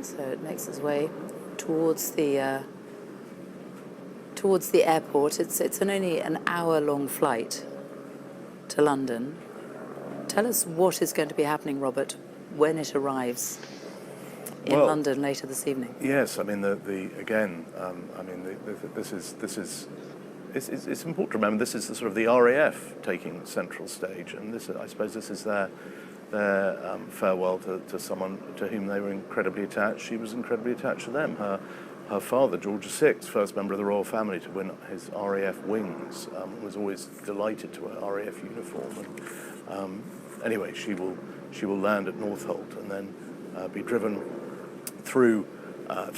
so it makes its way towards the airport. It's only an hour-long flight to London. Tell us what is going to be happening, Robert, when it arrives in London later this evening. Yes, I mean it's important to remember this is the sort of the RAF taking central stage, and I suppose this is their farewell to someone to whom they were incredibly attached. She was incredibly attached to them. Her father, George VI, first member of the royal family to win his RAF wings, was always delighted to wear RAF uniform. And anyway, she will land at Northolt and then be driven through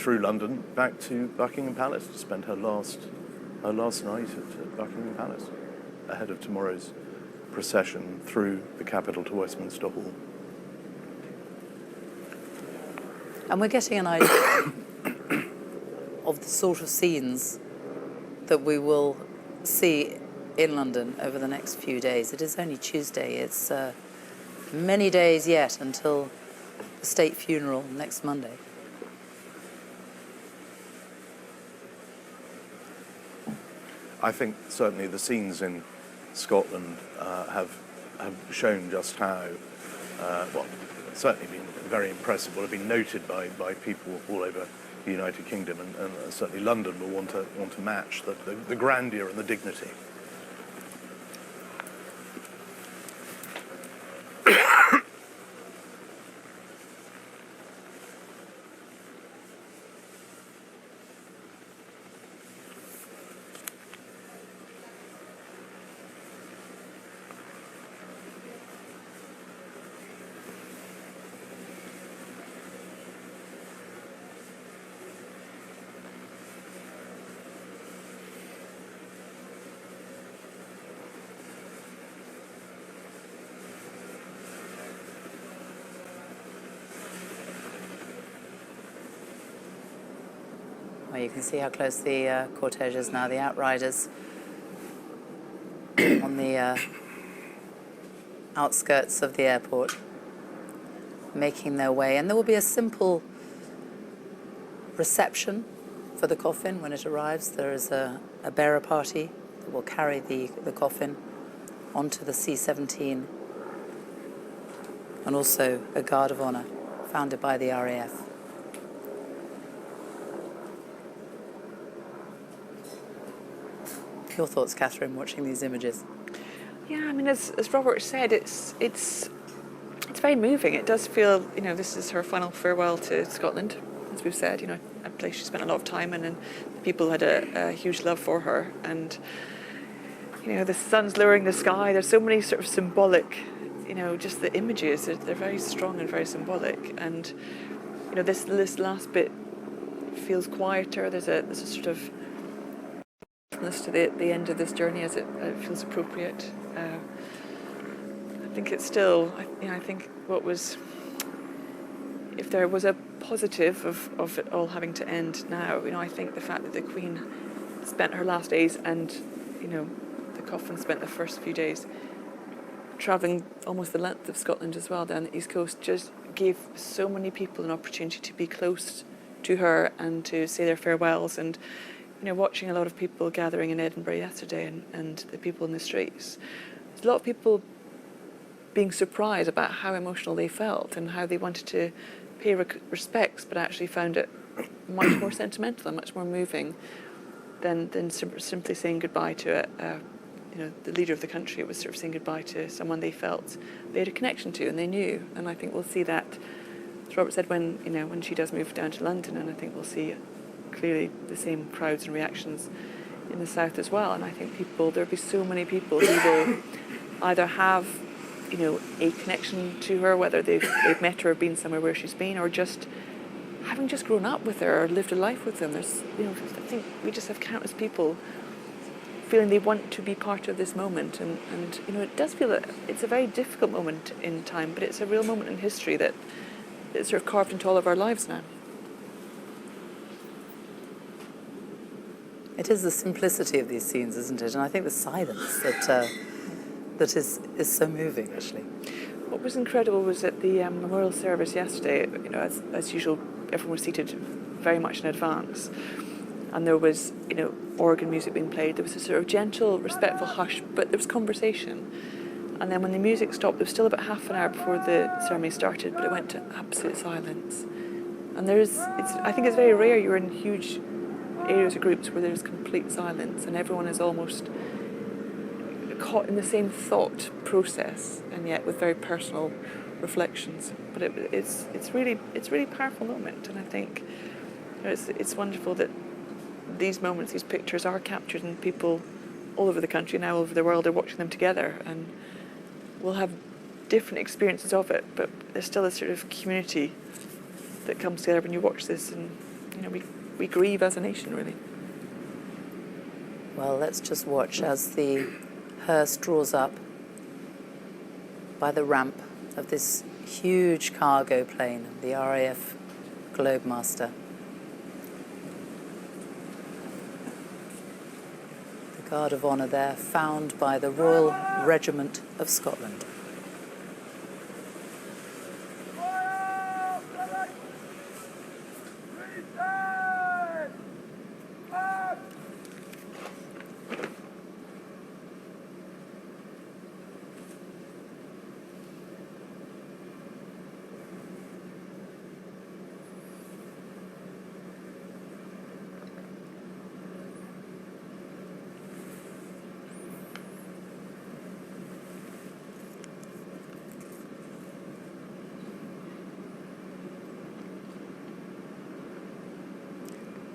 London back to Buckingham Palace to spend her last night at Buckingham Palace ahead of tomorrow's procession through the capital to Westminster Hall. And we're getting an idea of the sort of scenes that we will see in London over the next few days. It is only Tuesday. It's many days yet until the state funeral next Monday. I think certainly the scenes in Scotland have shown just how, certainly been very impressive, will have been noted by people all over the United Kingdom, and certainly London will want to match the grandeur and the dignity. Well, you can see how close the cortege is now. The outriders on the outskirts of the airport making their way. And there will be a simple reception for the coffin when it arrives. There is a bearer party that will carry the coffin onto the C-17, and also a guard of honour founded by the RAF. Your thoughts, Catherine, watching these images? Yeah, I mean, as Robert said, it's very moving. It does feel, this is her final farewell to Scotland, as we've said. A place she spent a lot of time in, and people had a huge love for her. And the sun's lowering the sky. There's so many sort of symbolic, just the images. They're very strong and very symbolic. And this last bit feels quieter. There's a sort of to the end of this journey as it feels appropriate. I think it's still, I think if there was a positive of it all having to end now, I think the fact that the Queen spent her last days and, the coffin spent the first few days travelling almost the length of Scotland as well down the East Coast, just gave so many people an opportunity to be close to her and to say their farewells. And watching a lot of people gathering in Edinburgh yesterday and the people in the streets, there's a lot of people being surprised about how emotional they felt and how they wanted to pay respects, but actually found it much more sentimental and much more moving than simply saying goodbye to the leader of the country. It was sort of saying goodbye to someone they felt they had a connection to and they knew. And I think we'll see that, as Robert said, when she does move down to London, and I think we'll see clearly the same crowds and reactions in the south as well. And I think there'll be so many people who will either have, a connection to her, whether they've met her or been somewhere where she's been, or just having just grown up with her or lived a life with them. There's, I think we just have countless people feeling they want to be part of this moment. And it does feel that it's a very difficult moment in time, but it's a real moment in history that is sort of carved into all of our lives now. It is the simplicity of these scenes, isn't it? And I think the silence that is so moving, actually. What was incredible was at the memorial service yesterday, as usual, everyone was seated very much in advance, and there was, organ music being played. There was a sort of gentle, respectful hush, but there was conversation. And then when the music stopped, there was still about half an hour before the ceremony started, but it went to absolute silence. And I think it's very rare you're in huge areas or groups where there's complete silence and everyone is almost caught in the same thought process, and yet with very personal reflections. But it's really a powerful moment, and I think it's wonderful that these moments, these pictures are captured, and people all over the country, now all over the world, are watching them together, and we'll have different experiences of it, but there's still a sort of community that comes together when you watch this, and we grieve as a nation, really. Well, let's just watch as the hearse draws up by the ramp of this huge cargo plane, the RAF Globemaster. The Guard of Honour there, found by the Royal Regiment of Scotland.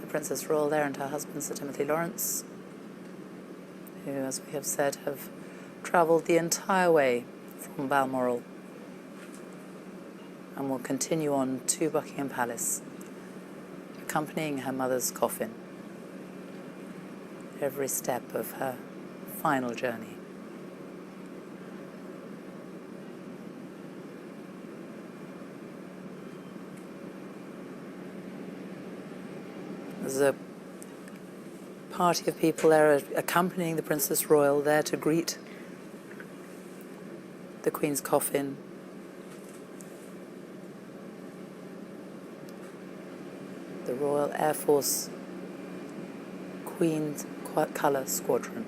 Princess Royal there and her husband, Sir Timothy Lawrence, who, as we have said, have travelled the entire way from Balmoral and will continue on to Buckingham Palace, accompanying her mother's coffin every step of her final journey. There's a party of people there accompanying the Princess Royal, there to greet the Queen's coffin. The Royal Air Force Queen's Colour Squadron.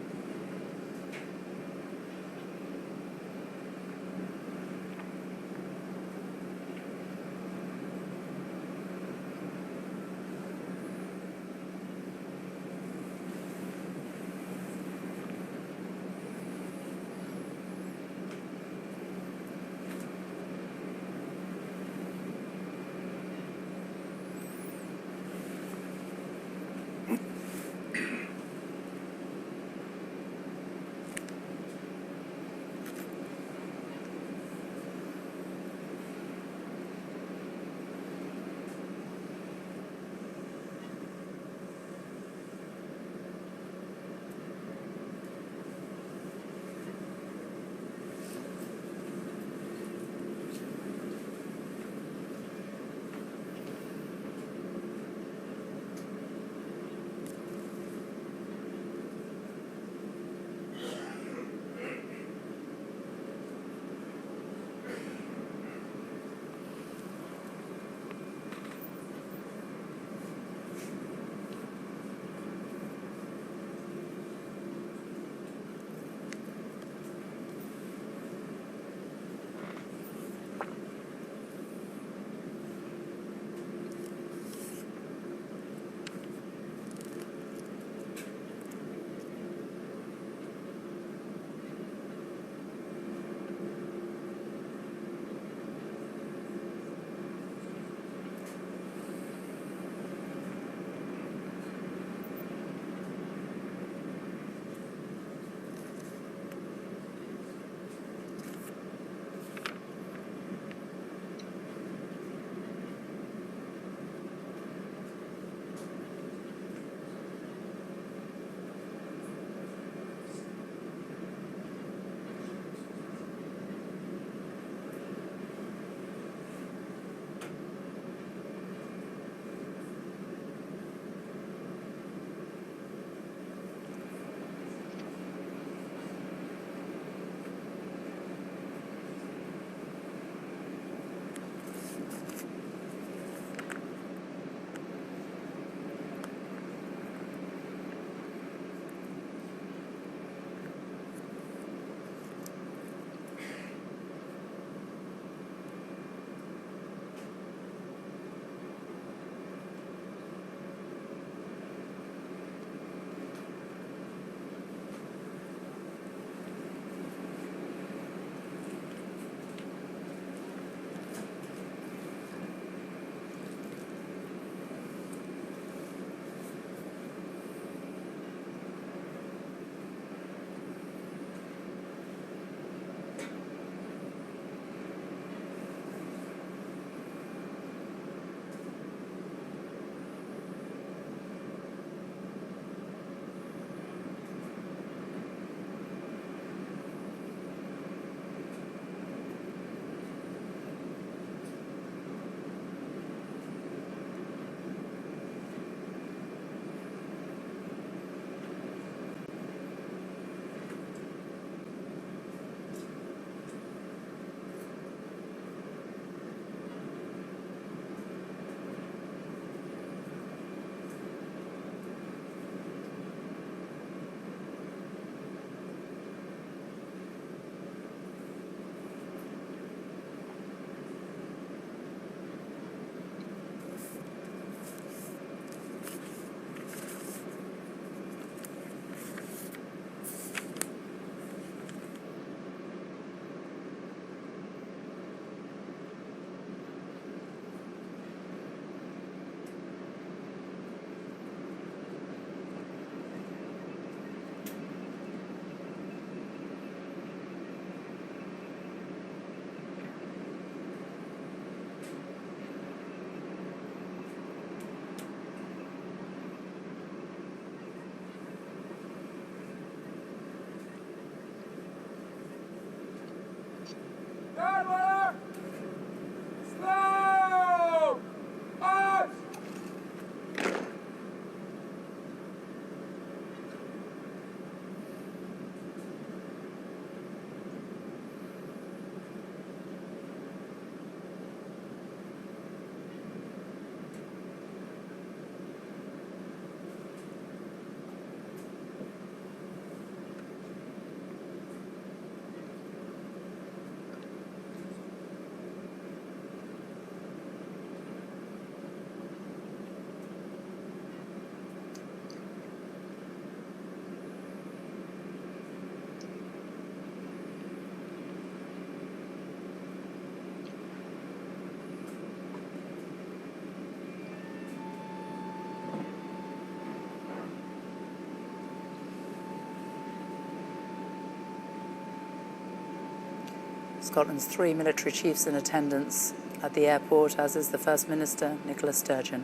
Scotland's 3 military chiefs in attendance at the airport, as is the First Minister, Nicola Sturgeon.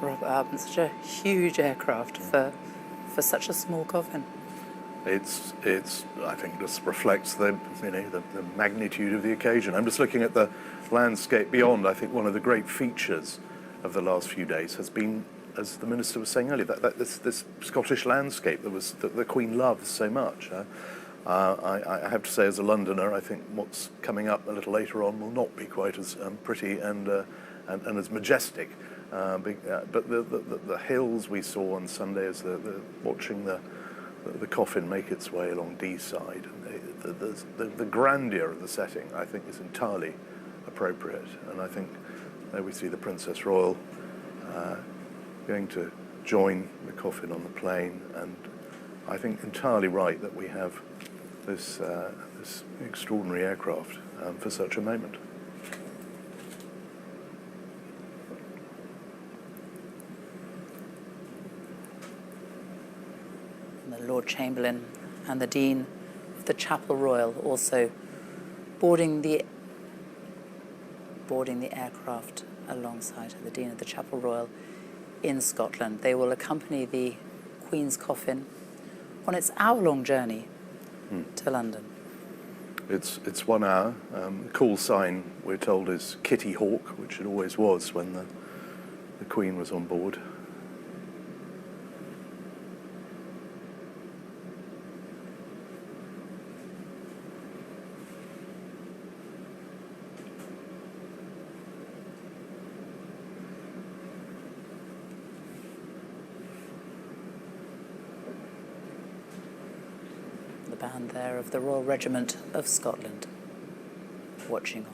Robert Harbin, such a huge aircraft for such a small coffin. It's I think just reflects the magnitude of the occasion. I'm just looking at the landscape beyond. I think one of the great features of the last few days has been, as the Minister was saying earlier, that this Scottish landscape that the Queen loves so much. I have to say, as a Londoner, I think what's coming up a little later on will not be quite as pretty and as majestic. But the hills we saw on Sunday, as watching the coffin make its way along Deeside, the grandeur of the setting, I think, is entirely appropriate. And I think there we see the Princess Royal going to join the coffin on the plane, and I think entirely right that we have this extraordinary aircraft for such a moment. The Lord Chamberlain and the Dean of the Chapel Royal also boarding the aircraft alongside the Dean of the Chapel Royal in Scotland. They will accompany the Queen's coffin on its hour-long journey to London. It's 1 hour. The call sign, we're told, is Kitty Hawk, which it always was when the Queen was on board. Band there of the Royal Regiment of Scotland watching on.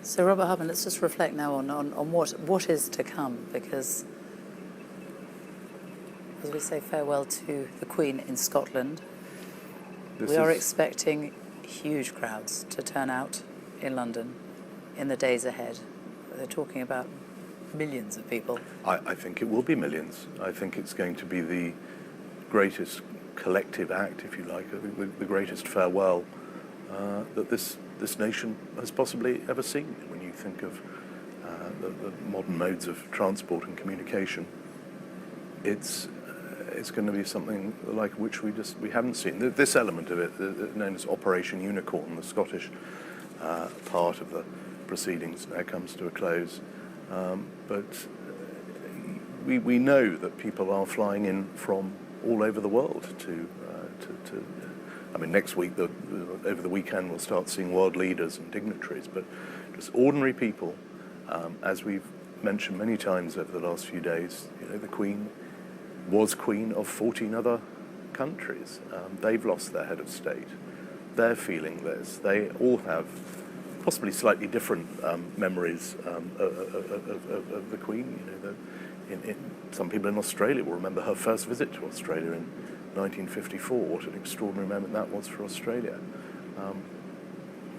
So Robert Harbin, let's just reflect now on what is to come, because as we say farewell to the Queen in Scotland, we are expecting huge crowds to turn out in London in the days ahead. They're talking about millions of people. I think it will be millions. I think it's going to be the greatest collective act, if you like, the greatest farewell that this nation has possibly ever seen. When you think of the modern modes of transport and communication, it's going to be something like which we haven't seen. This element of it, known as Operation Unicorn, the Scottish part of the proceedings, now comes to a close. But we know that people are flying in from all over the world to I mean, next week, over the weekend, we'll start seeing world leaders and dignitaries, but just ordinary people, as we've mentioned many times over the last few days. The Queen was Queen of 14 other countries. They've lost their head of state. They're feeling this. They all have possibly slightly different memories of the Queen. Some people in Australia will remember her first visit to Australia in 1954. What an extraordinary moment that was for Australia.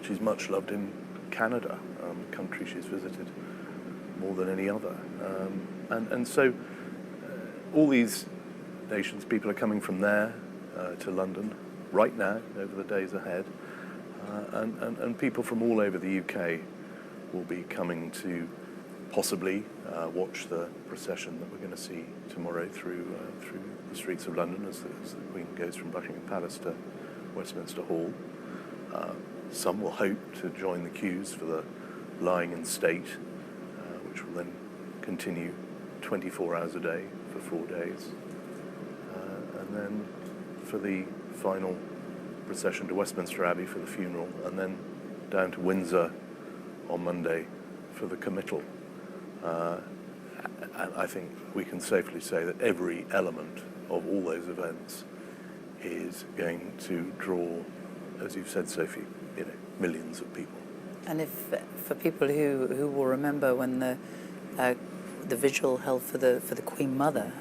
She's much loved in Canada, a country she's visited more than any other. And so all these nations, people are coming from there to London right now, over the days ahead. And people from all over the UK will be coming to possibly watch the procession that we're going to see tomorrow through the streets of London as the Queen goes from Buckingham Palace to Westminster Hall. Some will hope to join the queues for the lying in state, which will then continue 24 hours a day for 4 days. And then for the final procession to Westminster Abbey for the funeral, and then down to Windsor on Monday for the committal. And I think we can safely say that every element of all those events is going to draw, as you've said, Sophie, millions of people. And if for people who will remember when the vigil held for the Queen Mother,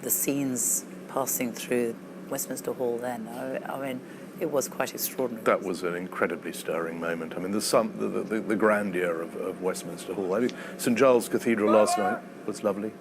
the scenes passing through Westminster Hall then, I mean, it was quite extraordinary. That was an incredibly stirring moment. I mean, the grandeur of Westminster Hall. I mean, St Giles Cathedral last night was lovely.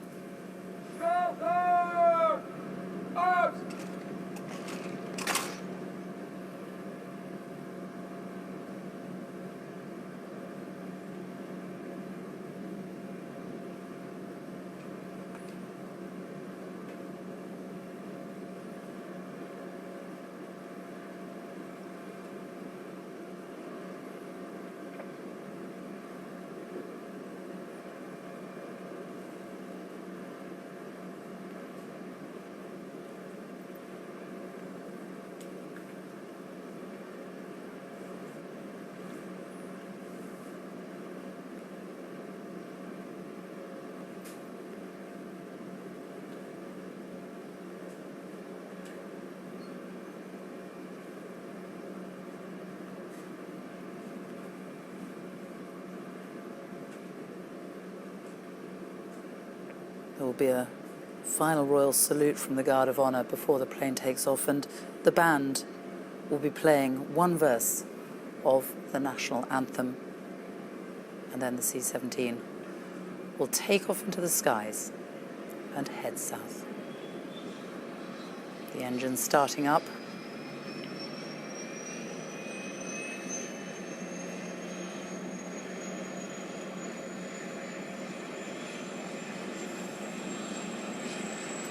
There will be a final royal salute from the Guard of Honour before the plane takes off, and the band will be playing one verse of the national anthem, and then the C-17 will take off into the skies and head south. The engine's starting up.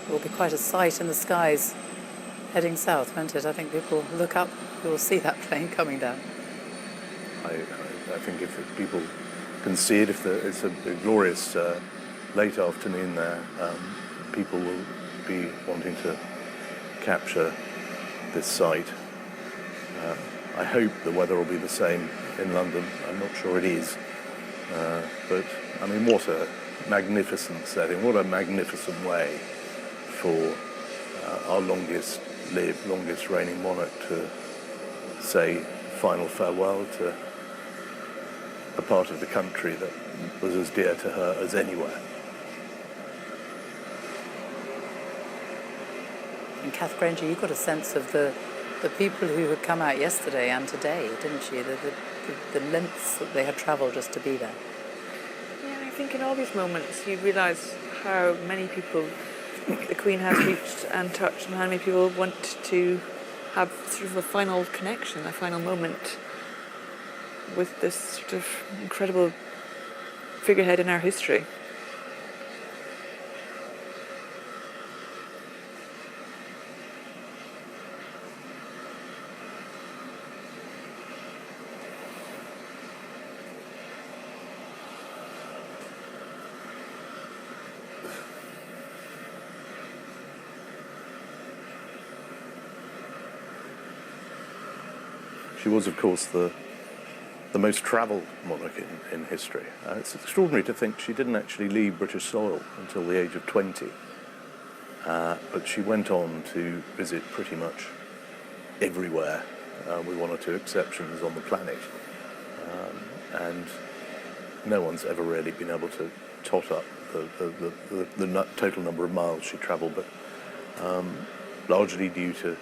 It will be quite a sight in the skies heading south, won't it? I think people look up, you will see that plane coming down. I think if people can see it, if it's a glorious late afternoon there, people will be wanting to capture this sight. I hope the weather will be the same in London. I'm not sure it is. But, I mean, what a magnificent setting, what a magnificent way for our longest-lived, longest-reigning monarch to say final farewell to a part of the country that was as dear to her as anywhere. And Kath Granger, you got a sense of the people who had come out yesterday and today, didn't you? The lengths that they had travelled just to be there. Yeah, I think in all these moments you realise how many people the Queen has reached and touched, and how many people want to have sort of a final connection, a final moment with this sort of incredible figurehead in our history. She was, of course, the most travelled monarch in history. It's extraordinary to think she didn't actually leave British soil until the age of 20. But she went on to visit pretty much everywhere, with one or two exceptions on the planet. And no one's ever really been able to tot up the total number of miles she travelled, but largely due to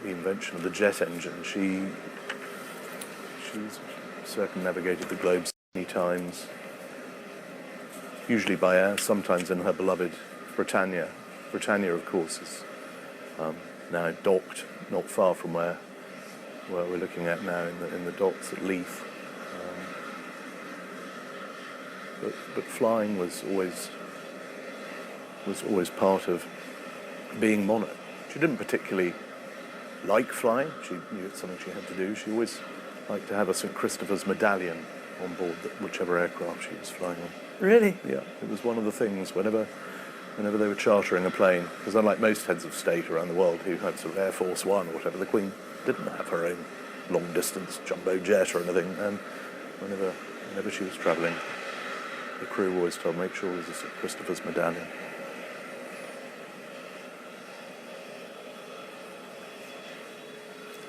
the invention of the jet engine. She's circumnavigated the globe many times, usually by air, sometimes in her beloved Britannia. Britannia, of course, is now docked not far from where we're looking at now in the docks at Leith. But flying was always part of being monarch. She didn't particularly like flying. She knew it's something she had to do. She always liked to have a St Christopher's medallion on board whichever aircraft she was flying on. Really? Yeah, it was one of the things whenever they were chartering a plane, because unlike most heads of state around the world who had sort of Air Force One or whatever, the Queen didn't have her own long-distance jumbo jet or anything, and whenever she was travelling, the crew always told, make sure there's a St Christopher's medallion.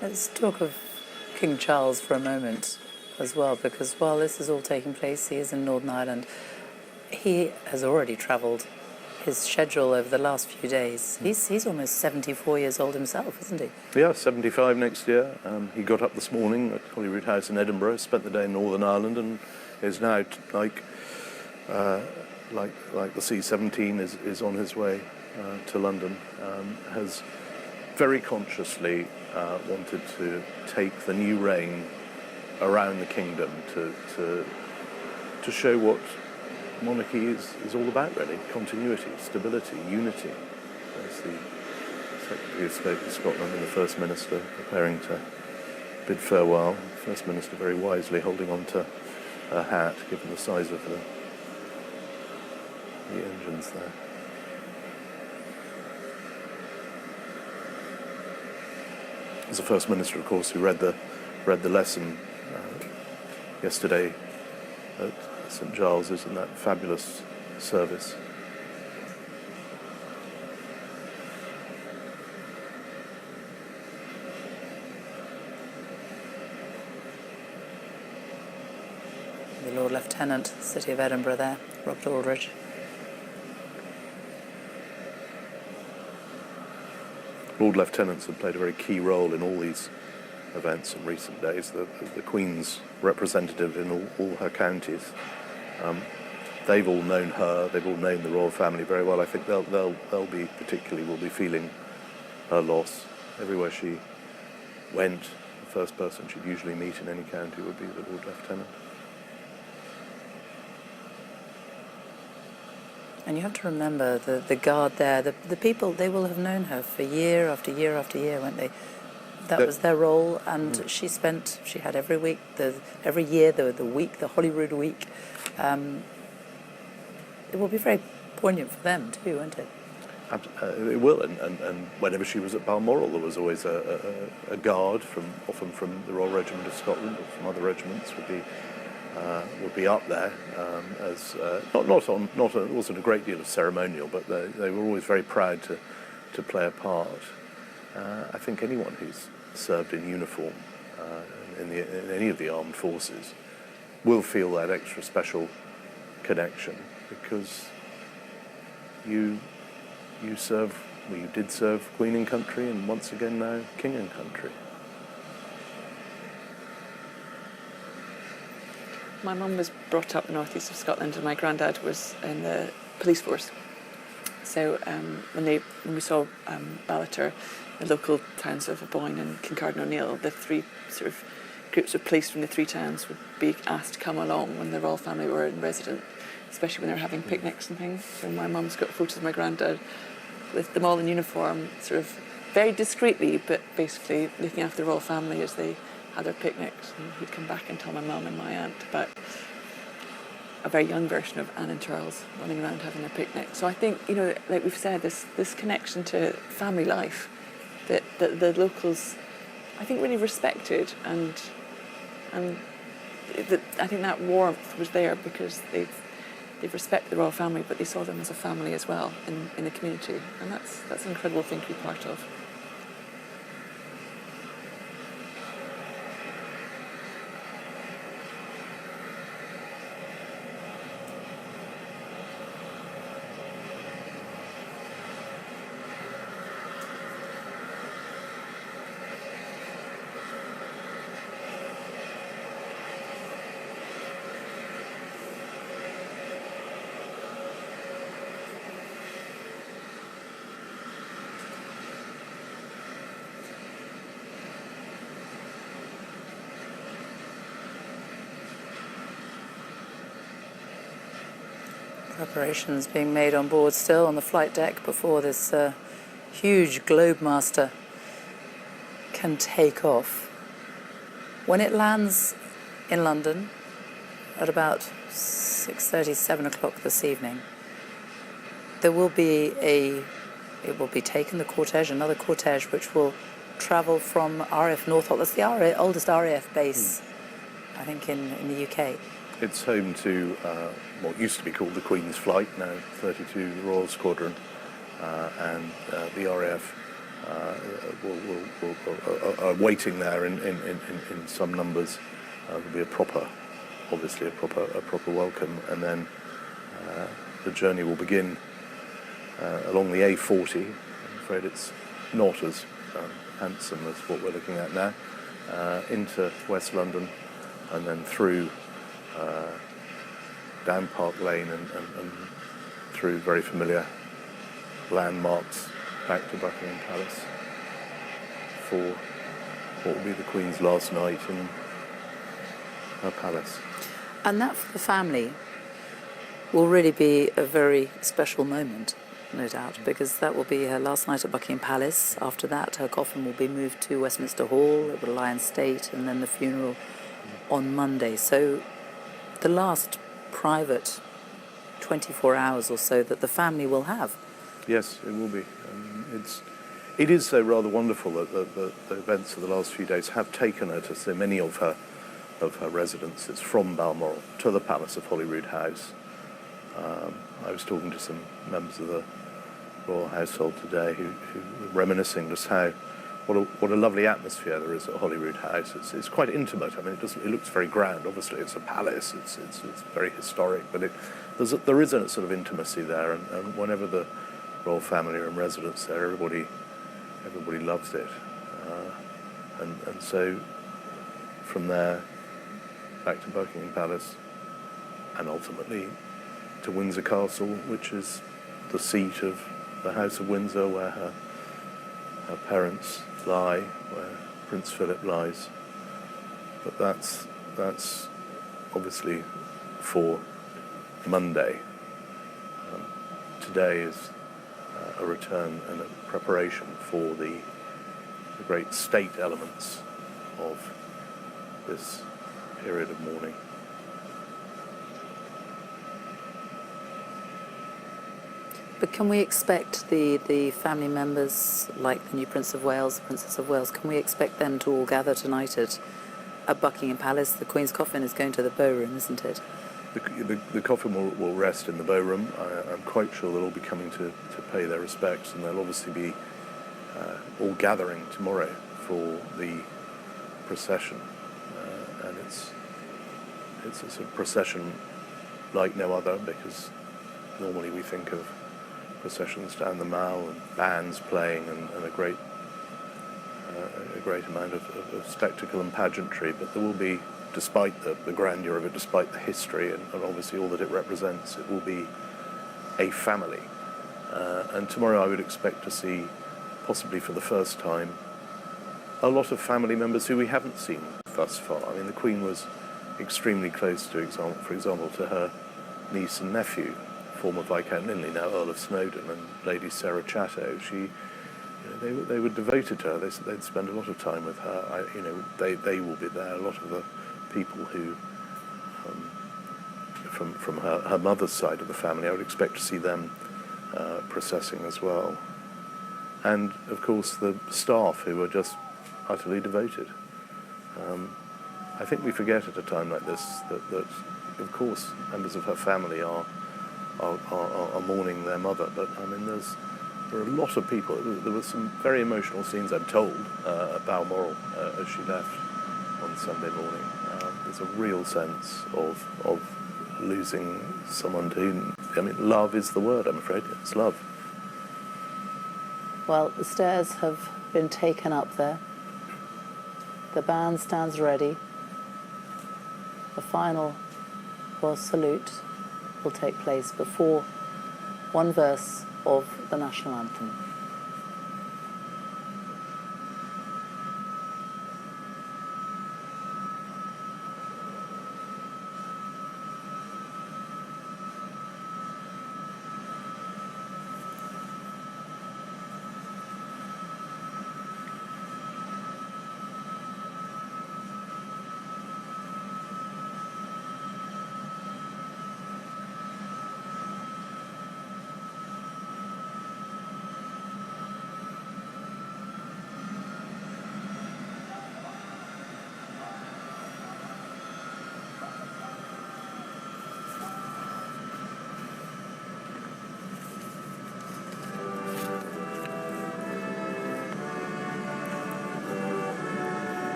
Let's talk of King Charles for a moment as well, because while this is all taking place, he is in Northern Ireland. He has already travelled his schedule over the last few days. He's almost 74 years old himself, isn't he? Yeah, 75 next year. He got up this morning at Holyrood House in Edinburgh, spent the day in Northern Ireland, and is now like the C-17 is on his way to London. Has very consciously wanted to take the new reign around the kingdom to show what monarchy is all about, really. Continuity, stability, unity. There's the Secretary of State of Scotland and the First Minister preparing to bid farewell. The First Minister very wisely holding on to her hat, given the size of the engines there. There's a First Minister, of course, who read the lesson yesterday at St Giles's in that fabulous service. The Lord Lieutenant, City of Edinburgh there, Robert Aldridge. Lord Lieutenants have played a very key role in all these events in recent days. The Queen's representative in all her counties. They've all known her. They've all known the royal family very well. I think they'll be will be feeling her loss. Everywhere she went, the first person she'd usually meet in any county would be the Lord Lieutenant. And you have to remember the guard there, the people, they will have known her for year after year after year, won't they? That was their role, and she had every week, every year, the week, the Holyrood week. It will be very poignant for them too, won't it? It will, and whenever she was at Balmoral, there was always a guard, often from the Royal Regiment of Scotland or from other regiments, would be up there as it wasn't a great deal of ceremonial, but they were always very proud to play a part. I think anyone who's served in uniform in any of the armed forces will feel that extra special connection, because you did serve Queen and country, and once again now King and country. My mum was brought up in the northeast of Scotland, and my granddad was in the police force. So when we saw Ballater, the local towns of Aboyne and Kincardine O'Neill, the three sort of groups of police from the three towns would be asked to come along when the royal family were in residence, especially when they were having picnics and things. So my mum's got photos of my granddad with them all in uniform, sort of very discreetly, but basically looking after the royal family as they had their picnics. And he'd come back and tell my mum and my aunt about a very young version of Anne and Charles running around having a picnic. So I think, like we've said, this connection to family life that the locals, I think, really respected, and I think that warmth was there because they've respected the royal family, but they saw them as a family as well in the community, and that's an incredible thing to be part of. Preparations being made on board still on the flight deck before this huge Globemaster can take off. When it lands in London at about 6:30, 7 o'clock this evening, there will be it will be taken, the cortege, another cortege, which will travel from RAF Northolt. That's the oldest RAF base, I think, in the UK. It's home to what used to be called the Queen's Flight, now 32 Royal Squadron, and the RAF are waiting there in some numbers. There'll be obviously a proper welcome, and then the journey will begin along the A40. I'm afraid it's not as handsome as what we're looking at now, into West London, and then through down Park Lane and through very familiar landmarks back to Buckingham Palace for what will be the Queen's last night in her palace. And that for the family will really be a very special moment, no doubt, because that will be her last night at Buckingham Palace. After that, her coffin will be moved to Westminster Hall, it will lie in state, and then the funeral on Monday. So the last private 24 hours or so that the family will have. Yes, it will be. It is so rather wonderful that the events of the last few days have taken her to so many of her residences from Balmoral to the Palace of Holyrood House. I was talking to some members of the royal household today who were reminiscing just what a lovely atmosphere there is at Holyrood House. It's quite intimate. I mean, it looks very grand. Obviously, it's a palace. It's very historic, but there is a sort of intimacy there, and whenever the royal family are in residence there, everybody loves it, and so from there back to Buckingham Palace, and ultimately to Windsor Castle, which is the seat of the House of Windsor, where her parents lie, where Prince Philip lies. But that's obviously for Monday. Today is a return and a preparation for the great state elements of this period of mourning. But can we expect the family members, like the new Prince of Wales, the Princess of Wales, can we expect them to all gather tonight at Buckingham Palace? The Queen's coffin is going to the Bow Room, isn't it? The coffin will rest in the Bow Room. I'm quite sure they'll all be coming to pay their respects, and they'll obviously be all gathering tomorrow for the procession. And it's a sort of procession like no other, because normally we think of processions down the Mall and bands playing and a great amount of spectacle and pageantry, but there will be, despite the grandeur of it, despite the history and obviously all that it represents, it will be a family. And tomorrow I would expect to see, possibly for the first time, a lot of family members who we haven't seen thus far. I mean, the Queen was extremely close, for example, to her niece and nephew, former Viscount Linley, now Earl of Snowdon, and Lady Sarah Chatto. They were devoted to her. They'd spend a lot of time with her. They will be there. A lot of the people who, from her mother's side of the family, I would expect to see them processing as well. And of course the staff, who are just utterly devoted. I think we forget at a time like this that of course members of her family are mourning their mother, but I mean there are a lot of people. There were some very emotional scenes, I'm told, at Balmoral as she left on Sunday morning. There's a real sense of losing someone to whom, I mean, love is the word, I'm afraid. It's love. Well, the stairs have been taken up there. The band stands ready. The final royal salute will take place before one verse of the national anthem.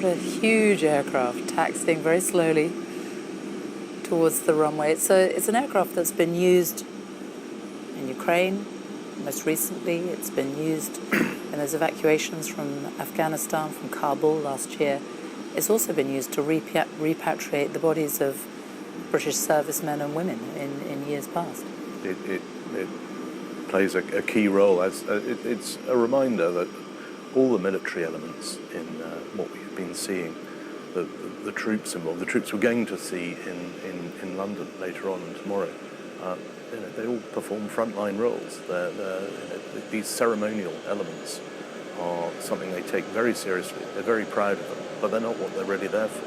got a huge aircraft taxiing very slowly towards the runway. It's an aircraft that's been used in Ukraine. Most recently, it's been used in those evacuations from Afghanistan, from Kabul last year. It's also been used to repatriate the bodies of British servicemen and women in years past. It plays a key role as it's a reminder that all the military elements in what we've been seeing, the troops involved, the troops we're going to see in London later on and tomorrow, they all perform frontline roles. These ceremonial elements are something they take very seriously. They're very proud of them, but they're not what they're really there for.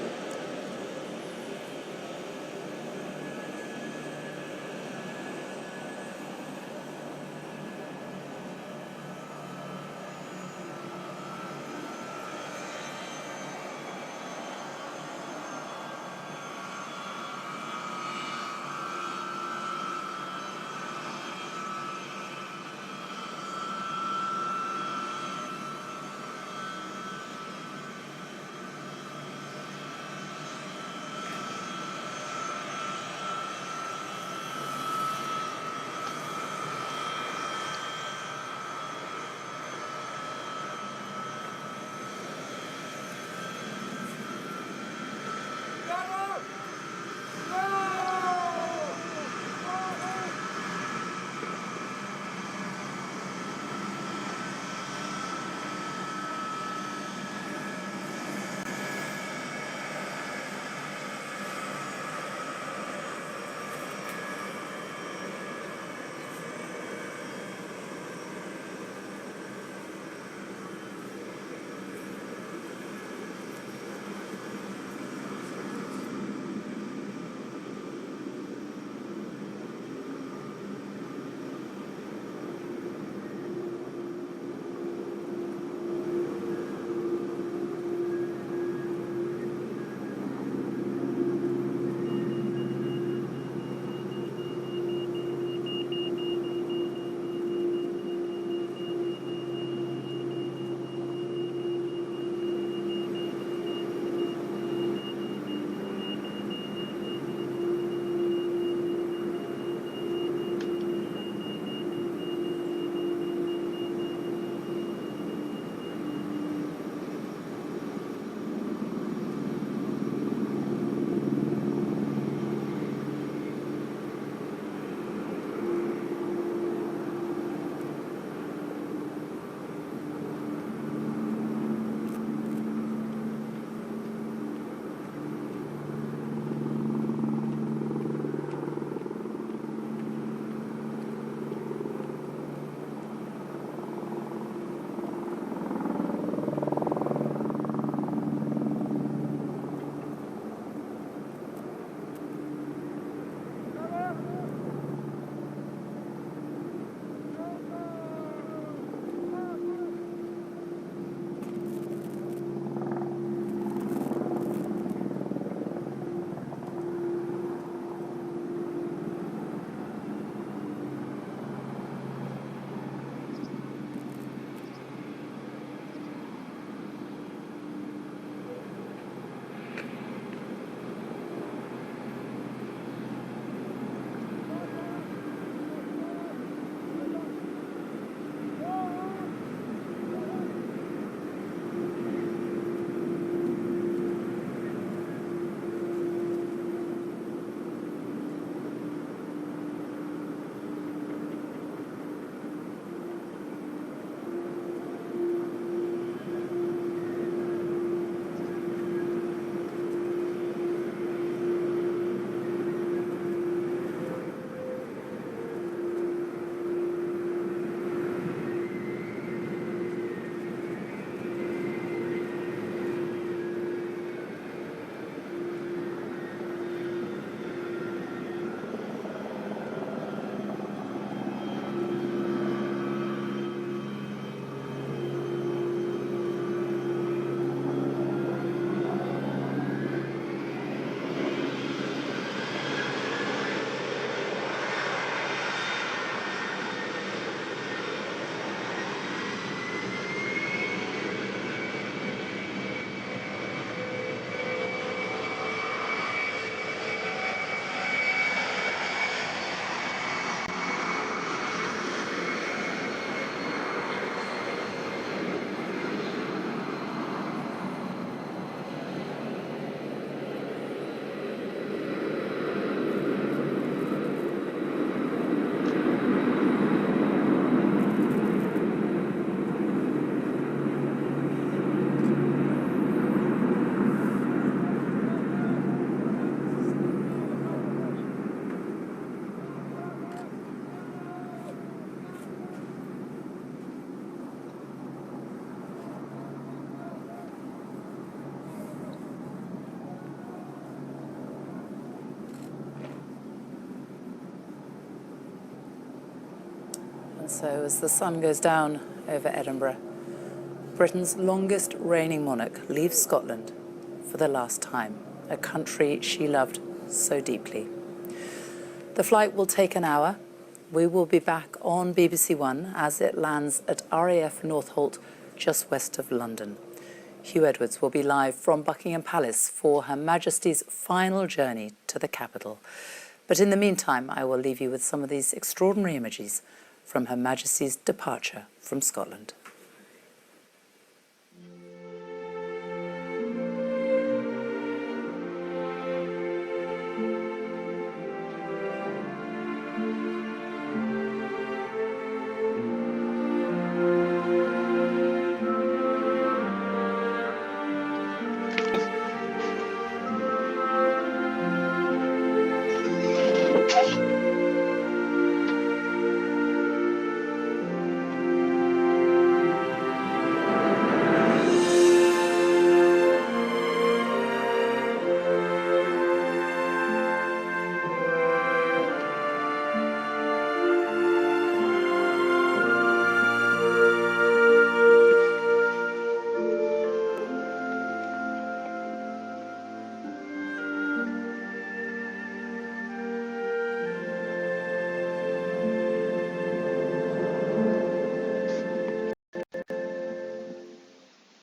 And so as the sun goes down over Edinburgh, Britain's longest reigning monarch leaves Scotland for the last time, a country she loved so deeply. The flight will take an hour. We will be back on BBC One as it lands at RAF Northolt, just west of London. Hugh Edwards will be live from Buckingham Palace for Her Majesty's final journey to the capital. But in the meantime, I will leave you with some of these extraordinary images from Her Majesty's departure from Scotland.